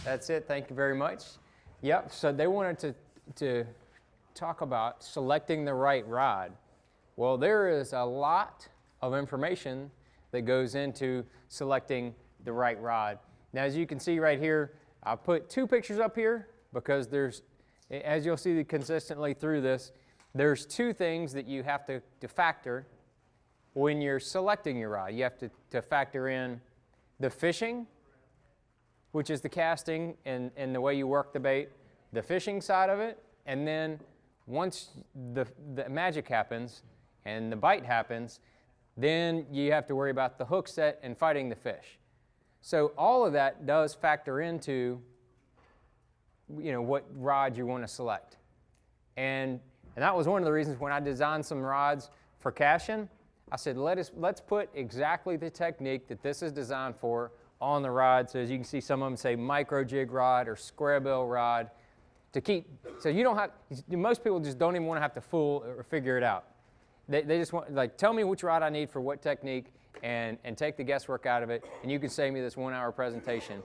That's it. Thank you very much. Yep, so they wanted to talk about selecting the right rod. Well, there is a lot of information that goes into selecting the right rod. Now, as you can see right here, I put two pictures up here because there's, as you'll see consistently through this, there's two things that you have to factor when you're selecting your rod. You have to factor in the fishing, which is the casting and the way you work the bait, the fishing side of it, and then once the magic happens and the bite happens, then you have to worry about the hook set and fighting the fish. So all of that does factor into, you know, what rod you want to select. And that was one of the reasons when I designed some rods for casting, I said, let's put exactly the technique that this is designed for on the rod. So as you can see, some of them say micro jig rod or square bill rod to keep, so you don't have, most people just don't even want to have to fool or figure it out. They just want, like, tell me which rod I need for what technique and take the guesswork out of it, and you can save me this 1 hour presentation.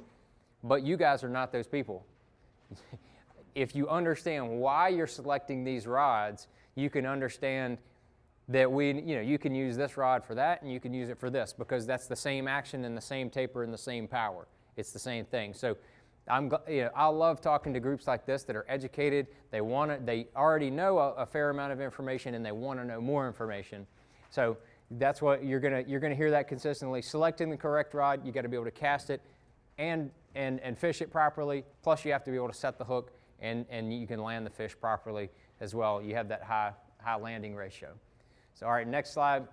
But you guys are not those people. If you understand why you're selecting these rods, you can understand that you can use this rod for that and you can use it for this because that's the same action and the same taper and the same power. It's the same thing. So I love talking to groups like this that are educated. They already know a fair amount of information and they want to know more information. So that's what you're gonna hear that consistently. Selecting the correct rod, you got to be able to cast it and fish it properly. Plus you have to be able to set the hook and you can land the fish properly as well. You have that high landing ratio. So all right, next slide.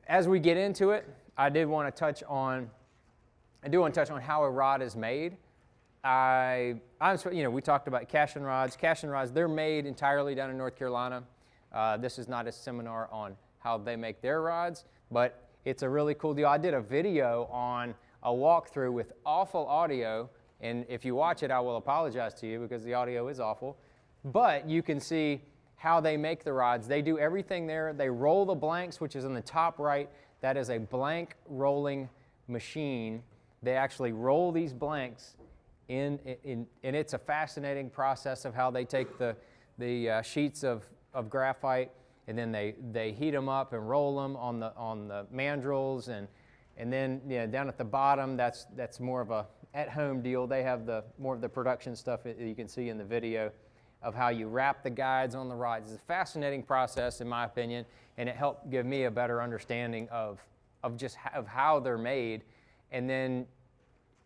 As we get into it, I do want to touch on how a rod is made. We talked about casting rods. Casting rods, they're made entirely down in North Carolina. This is not a seminar on how they make their rods, but it's a really cool deal. I did a video on a walkthrough with awful audio, and if you watch it, I will apologize to you because the audio is awful. But you can see how they make the rods. They do everything there. They roll the blanks, which is in the top right. That is a blank rolling machine. They actually roll these blanks and it's a fascinating process of how they take the sheets of graphite and then they heat them up and roll them on the mandrels and then down at the bottom that's more of a at-home deal. They have more of the production stuff that you can see in the video of how you wrap the guides on the rods. It's a fascinating process in my opinion, and it helped give me a better understanding of how they're made. And then,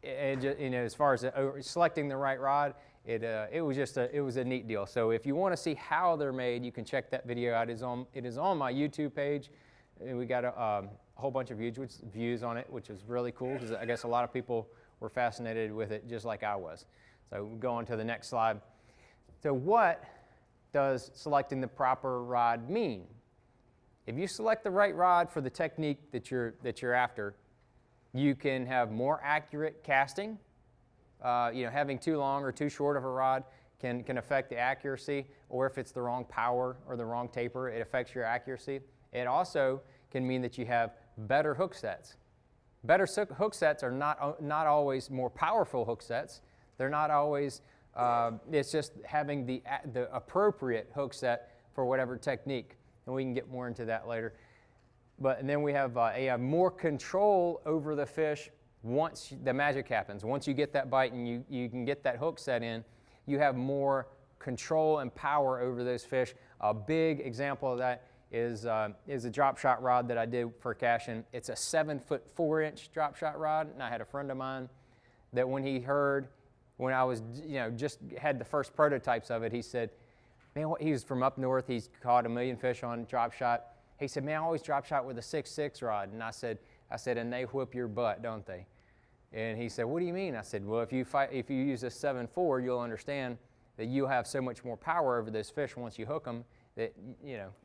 as far as selecting the right rod, it was a neat deal. So if you want to see how they're made, you can check that video out. It is on my YouTube page. And we got a whole bunch of views on it, which is really cool because I guess a lot of people were fascinated with it just like I was. So we'll go on to the next slide. So what does selecting the proper rod mean? If you select the right rod for the technique that you're after, you can have more accurate casting. Having too long or too short of a rod can affect the accuracy, or if it's the wrong power or the wrong taper, it affects your accuracy. It also can mean that you have better hook sets. Better hook sets are not always more powerful hook sets. They're not always, it's just having the appropriate hook set for whatever technique. And we can get more into that later. And then we have more control over the fish once the magic happens. Once you get that bite and you can get that hook set in, you have more control and power over those fish. A big example of that is a drop shot rod that I did for casting. It's a 7'4" drop shot rod, and I had a friend of mine that when I was just had the first prototypes of it, he said, man, he was from up north. He's caught 1 million fish on drop shot. He said, man, I always drop shot with a 6'6" rod. And I said, and they whip your butt, don't they? And he said, what do you mean? I said, well, if you use a 7'4", you'll understand that you'll have so much more power over those fish once you hook them that,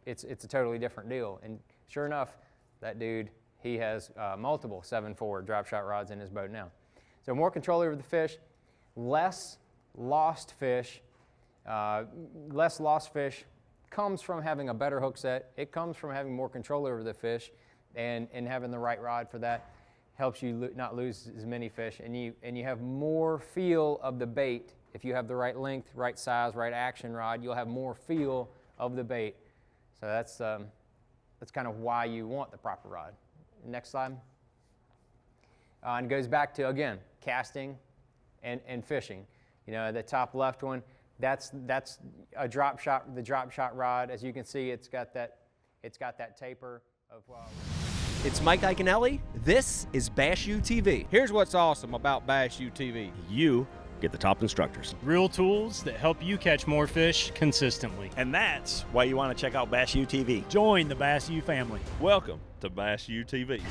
it's a totally different deal. And sure enough, that dude, he has multiple 7'4" drop shot rods in his boat now. So more control over the fish, less lost fish. Less lost fish comes from having a better hook set. It comes from having more control over the fish and having the right rod for that. helps you not lose as many fish, and you have more feel of the bait. If you have the right length, right size, right action rod, you'll have more feel of the bait. So that's kind of why you want the proper rod. Next slide. And it goes back to, again, casting and fishing. You know, the top left one, that's a drop shot, the drop shot rod. As you can see, it's got that taper of. It's Mike Iaconelli. This is Bass U TV. Here's what's awesome about Bass U TV. You get the top instructors. Real tools that help you catch more fish consistently. And that's why you want to check out Bass U TV. Join the Bass U family. Welcome to Bass U TV.